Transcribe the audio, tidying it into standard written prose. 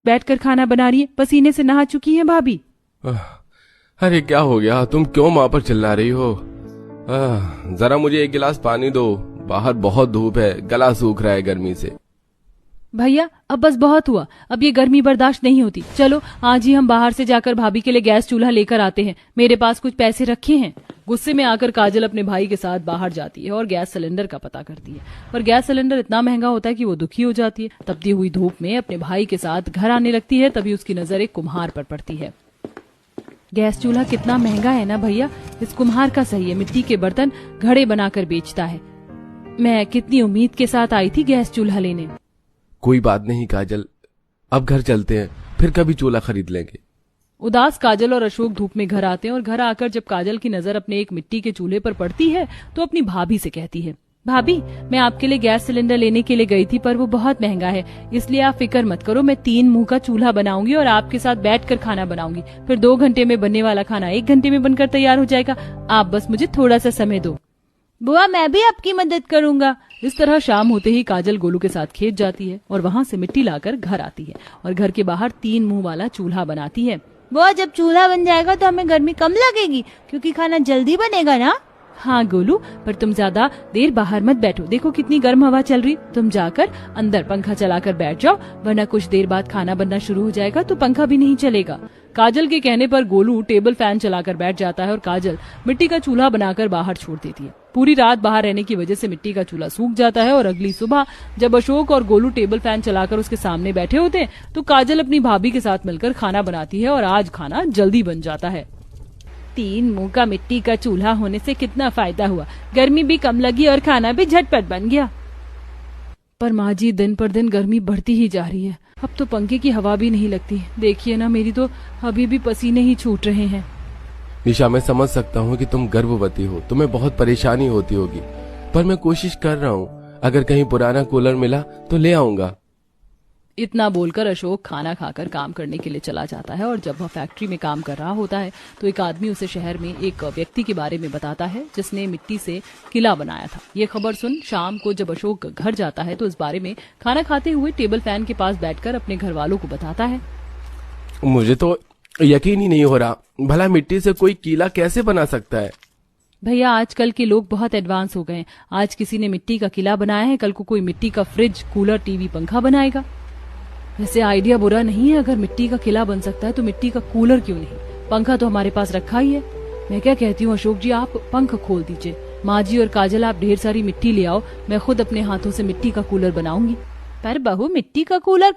बैठकर खाना बना रही है, पसीने से नहा चुकी हैं भाभी। अरे क्या हो गया, तुम क्यों माँ पर चिल्ला रही हो? जरा मुझे एक गिलास पानी दो, बाहर बहुत धूप है, गला सूख रहा है गर्मी से। भैया अब बस बहुत हुआ, अब ये गर्मी बर्दाश्त नहीं होती। चलो आज ही हम बाहर से जाकर भाभी के लिए गैस चूल्हा लेकर आते हैं, मेरे पास कुछ पैसे रखे हैं। गुस्से में आकर काजल अपने भाई के साथ बाहर जाती है और गैस सिलेंडर का पता करती है, पर गैस सिलेंडर इतना महंगा होता है कि वो दुखी हो जाती है। तपती हुई धूप में अपने भाई के साथ घर आने लगती है, तभी उसकी नजर एक कुम्हार पर पड़ती है। गैस चूल्हा कितना महंगा है ना भैया, इस कुम्हार का सही है, मिट्टी के बर्तन घड़े बनाकर बेचता है। मैं कितनी उम्मीद के साथ आई थी गैस चूल्हा लेने। कोई बात नहीं काजल, अब घर चलते हैं, फिर कभी चूल्हा खरीद लेंगे। उदास काजल और अशोक धूप में घर आते हैं और घर आकर जब काजल की नजर अपने एक मिट्टी के चूल्हे पर पड़ती है तो अपनी भाभी से कहती है, भाभी मैं आपके लिए गैस सिलेंडर लेने के लिए गई थी, पर वो बहुत महंगा है, इसलिए आप फिक्र मत करो, मैं 3 मुंह का चूल्हा बनाऊंगी और आपके साथ बैठकर खाना बनाऊंगी। फिर 2 घंटे में बनने वाला खाना 1 घंटे में बनकर तैयार हो जाएगा, आप बस मुझे थोड़ा सा समय दो। बुआ मैं भी आपकी मदद करूंगा। इस तरह शाम होते ही काजल गोलू के साथ खेत जाती है और वहाँ से मिट्टी लाकर घर आती है और घर के बाहर 3 मुंह वाला चूल्हा बनाती है। बुआ जब चूल्हा बन जाएगा तो हमें गर्मी कम लगेगी, क्योंकि खाना जल्दी बनेगा ना। हाँ गोलू, पर तुम ज्यादा देर बाहर मत बैठो, देखो कितनी गर्म हवा चल रही, तुम जाकर अंदर पंखा चलाकर बैठ जाओ, वरना कुछ देर बाद खाना बनना शुरू हो जाएगा तो पंखा भी नहीं चलेगा। काजल के कहने पर गोलू टेबल फैन चलाकर बैठ जाता है और काजल मिट्टी का चूल्हा बनाकर बाहर छोड़ देती है। पूरी रात बाहर रहने की वजह से मिट्टी का चूल्हा सूख जाता है और अगली सुबह जब अशोक और गोलू टेबल फैन चलाकर उसके सामने बैठे होते हैं तो काजल अपनी भाभी के साथ मिलकर खाना बनाती है और आज खाना जल्दी बन जाता है। 3 मुंह का मिट्टी का चूल्हा होने से कितना फायदा हुआ, गर्मी भी कम लगी और खाना भी झटपट बन गया। पर माँ जी दिन पर दिन गर्मी बढ़ती ही जा रही है, अब तो पंखे की हवा भी नहीं लगती, देखिए ना मेरी तो अभी भी पसीने ही छूट रहे हैं। निशा मैं समझ सकता हूँ कि तुम गर्भवती हो, तुम्हें बहुत परेशानी होती होगी, पर मैं कोशिश कर रहा हूँ, अगर कहीं पुराना कूलर मिला तो ले आऊंगा। इतना बोलकर अशोक खाना खाकर काम करने के लिए चला जाता है और जब वह फैक्ट्री में काम कर रहा होता है तो एक आदमी उसे शहर में एक व्यक्ति के बारे में बताता है जिसने मिट्टी से किला बनाया था। ये खबर सुन शाम को जब अशोक घर जाता है तो इस बारे में खाना खाते हुए टेबल फैन के पास बैठकर अपने घर वालों को बताता है। मुझे तो यकीन ही नहीं हो रहा, भला मिट्टी से कोई किला कैसे बना सकता है? भैया आजकल के लोग बहुत एडवांस हो गए, आज किसी ने मिट्टी का किला बनाया है, कल को कोई मिट्टी का फ्रिज, कूलर, टीवी, पंखा बनाएगा। वैसे आइडिया बुरा नहीं है, अगर मिट्टी का किला बन सकता है तो मिट्टी का कूलर क्यों नहीं, पंखा तो हमारे पास रखा ही है। मैं क्या कहती हूँ अशोक जी, आप पंख खोल दीजिए, माँ जी और काजल आप ढेर सारी मिट्टी ले आओ, मैं खुद अपने हाथों से मिट्टी का कूलर बनाऊंगी। पर बहू मिट्टी का कूलर